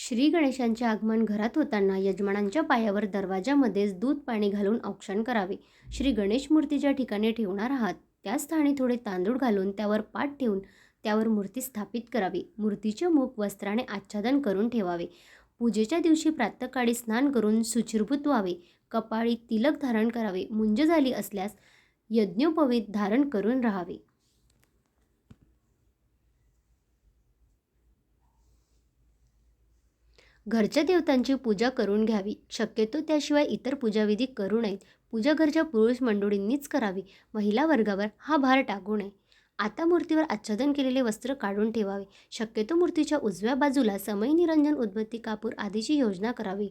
श्री गणेशांचे आगमन घरात होताना यजमानांच्या पायावर दरवाजामध्येच दूध पाणी घालून औक्षण करावे. श्री गणेश मूर्ती ज्या ठिकाणी ठेवणार आहात त्या स्थानी थोडे तांदूळ घालून त्यावर पाट ठेवून त्यावर मूर्ती स्थापित करावी. मूर्तीचे मुख वस्त्राने आच्छादन करून ठेवावे. पूजेच्या दिवशी प्रातःकाळी स्नान करून शुचिर्भूत व्हावे. कपाळी तिलक धारण करावे. मुंज झाली असल्यास यज्ञोपवीत धारण करून राहावे. घरच्या देवतांची पूजा करून घ्यावी. शक्यतो त्याशिवाय इतर पूजाविधी करू नयेत. पूजा घरच्या पुरुष मंडळींनीच करावी. महिला वर्गावर हा भार टाकू नये. आता मूर्तीवर आच्छादन केलेले वस्त्र काढून ठेवावे. शक्यतो मूर्तीच्या उजव्या बाजूला समई निरंजन उदबत्ती कापूर आदीची योजना करावी.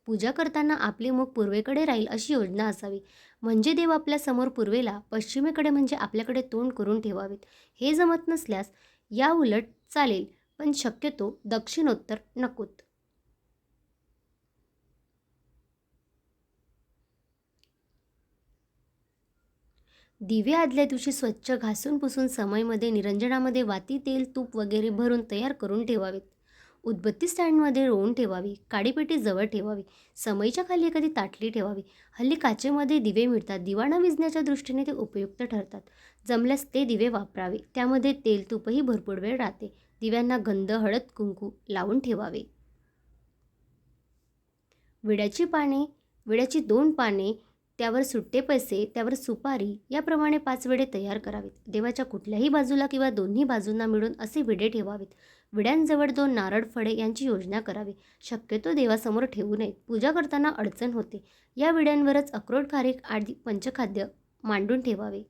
पूजा करताना आपले मुख पूर्वेकडे राहील अशी योजना असावी. म्हणजे देव आपल्या समोर पूर्वेला, पश्चिमेकडे म्हणजे आपल्याकडे तोंड करून ठेवावेत. हे जमत नसल्यास या उलट चालेल, पण शक्यतो दक्षिणोत्तर नकोत. दिवे आदल्या दिवशी स्वच्छ घासून पुसून समईमध्ये निरंजनामध्ये वाती, तेल, तूप वगैरे भरून तयार करून ठेवावेत. उदबत्ती स्टँडमध्ये रोवून ठेवावी. काडीपेटी जवळ ठेवावी. समईच्या खाली एखादी ताटली ठेवावी. हल्ली काचेमध्ये दिवे मिळतात. दिवा न विझण्याच्या दृष्टीने ते उपयुक्त ठरतात. जमल्यास ते दिवे वापरावे. त्यामध्ये तेल तूपही भरपूर वेळ राहते. दिव्यांना गंध, हळद, कुंकू लावून ठेवावे. विड्याची 2 पाने, त्यावर सुट्टे पैसे, त्यावर सुपारी याप्रमाणे 5 विडे तयार करावेत. देवाच्या कुठल्याही बाजूला किंवा दोन्ही बाजूंना मिळून असे विडे ठेवावेत. विड्यांजवळ 2 नारळ फळे यांची योजना करावी. शक्यतो देवासमोर ठेवू नयेत. पूजा करताना अडचण होते. या विड्यांवरच अक्रोड, खारीक आदी पंचखाद्य मांडून ठेवावे.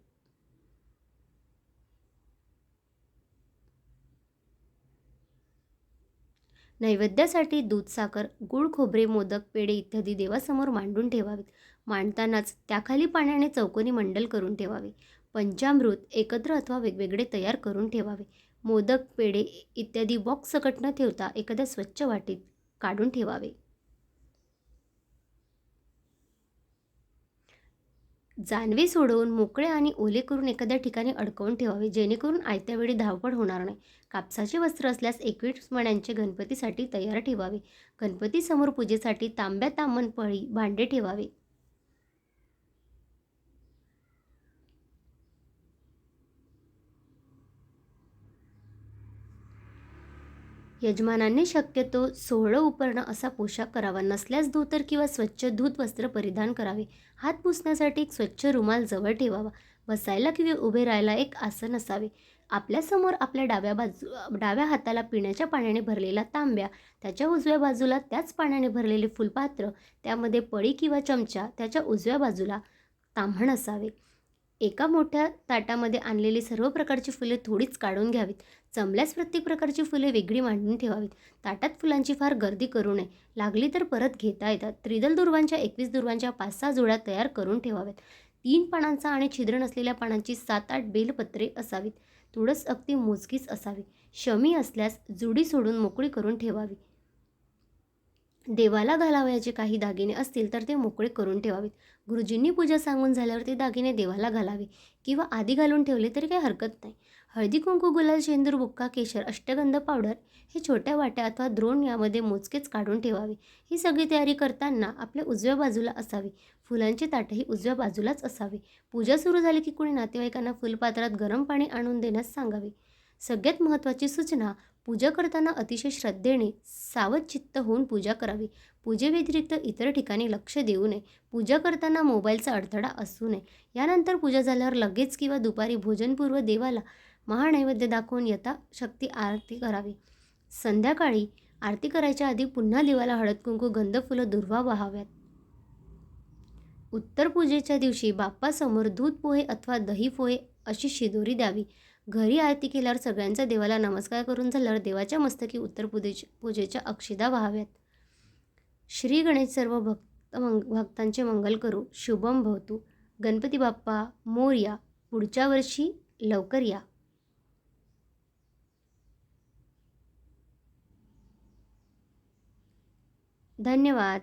नैवेद्यासाठी दूध, साखर, गूळ, खोबरे, मोदक, पेढे इत्यादी देवासमोर मांडून ठेवावेत. मांडतानाच त्याखाली पाण्याने चौकोनी मंडल करून ठेवावे. पंचामृत एकत्र अथवा वेगवेगळे तयार करून ठेवावे. मोदक, पेढे इत्यादी बॉक्स सकट न ठेवता एखाद्या स्वच्छ वाटीत काढून ठेवावे. जानवे सोडवून मोकळे आणि ओले करून एखाद्या ठिकाणी अडकवून ठेवावे, जेणेकरून आयत्या वेळी धावपळ होणार नाही. कापसाचे वस्त्र असल्यास 21 मण्यांचे गणपतीसाठी तयार ठेवावे. गणपतीसमोर पूजेसाठी तांब्या, ताम्हण, पळी, भांडे ठेवावे. यजमानांनी शक्यतो सोहळं उपरणं असा पोशाख करावा. नसल्यास धोतर किंवा स्वच्छ धूत वस्त्र परिधान करावे. हात पुसण्यासाठी एक स्वच्छ रुमाल जवळ ठेवावा. बसायला किंवा उभे राहायला एक आसन असावे. आपल्यासमोर आपल्या डाव्या हाताला पिण्याच्या पाण्याने भरलेला तांब्या, त्याच्या उजव्या बाजूला त्याच पाण्याने भरलेले फुलपात्र, त्यामध्ये पळी किंवा चमचा, त्याच्या उजव्या बाजूला ताम्हण असावे. एका मोठ्या ताटामध्ये आणलेली सर्व प्रकारची फुले थोडीच काढून घ्यावीत. जमल्यास प्रत्येक प्रकारची फुले वेगळी मांडून ठेवावीत. ताटात फुलांची फार गर्दी करू नये. लागली तर परत घेता येतात. त्रिदल दुर्वांच्या 21 दुर्वांच्या 5-6 जोड्या तयार करून ठेवाव्यात. 3 पानांचा आणि छिद्र नसलेल्या पानांची 7-8 बेलपत्रे असावीत. तुळस अगदी मोजकीच असावी. शमी असल्यास जुडी सोडून मोकळी करून ठेवावी. देवाला घालावयाचे काही दागिने असतील तर ते मोकळे करून ठेवावेत. गुरुजींनी पूजा सांगून झाल्यावर ते दागिने देवाला घालावे किंवा आधी घालून ठेवले तरी काही हरकत नाही. हळदी, कुंकू, गुलाल, शेंदूर, बुक्का, केशर, अष्टगंध पावडर हे छोट्या वाट्या अथवा द्रोण यामध्ये मोजकेच काढून ठेवावे. ही सगळी तयारी करताना आपल्या उजव्या बाजूला असावी. फुलांचे ताटही उजव्या बाजूलाच असावे. पूजा सुरू झाली की कोणी नातेवाईकांना फुलपात्रात गरम पाणी आणून देण्यास सांगावे. सगळ्यात महत्त्वाची सूचना, पूजा करताना अतिशय श्रद्धेने सावध चित्त होऊन पूजा करावी. पूजेव्यतिरिक्त इतर ठिकाणी लक्ष देऊ नये. पूजा करताना मोबाईलचा अडथळा असू नये. यानंतर पूजा झाल्यावर लगेच किंवा दुपारी भोजनपूर्व देवाला महानैवेद्य दाखवून यथाशक्ती आरती करावी. संध्याकाळी आरती करायच्या आधी पुन्हा देवाला हळद, कुंकू, गंध, फुलं, दुर्वा वाहाव्यात. उत्तर पूजेच्या दिवशी बाप्पासमोर दूध पोहे अथवा दही पोहे अशी शिदोरी द्यावी. घरी आरती केल्यावर सगळ्यांचा देवाला नमस्कार करून झाल्यावर देवाच्या मस्तकी उत्तर पूजेच्या अक्षिदा व्हाव्यात. श्री गणेश सर्व भक्तांचे मंगल करू. शुभम भवतु. गणपती बाप्पा मोरया. पुढच्या वर्षी लवकर या. धन्यवाद.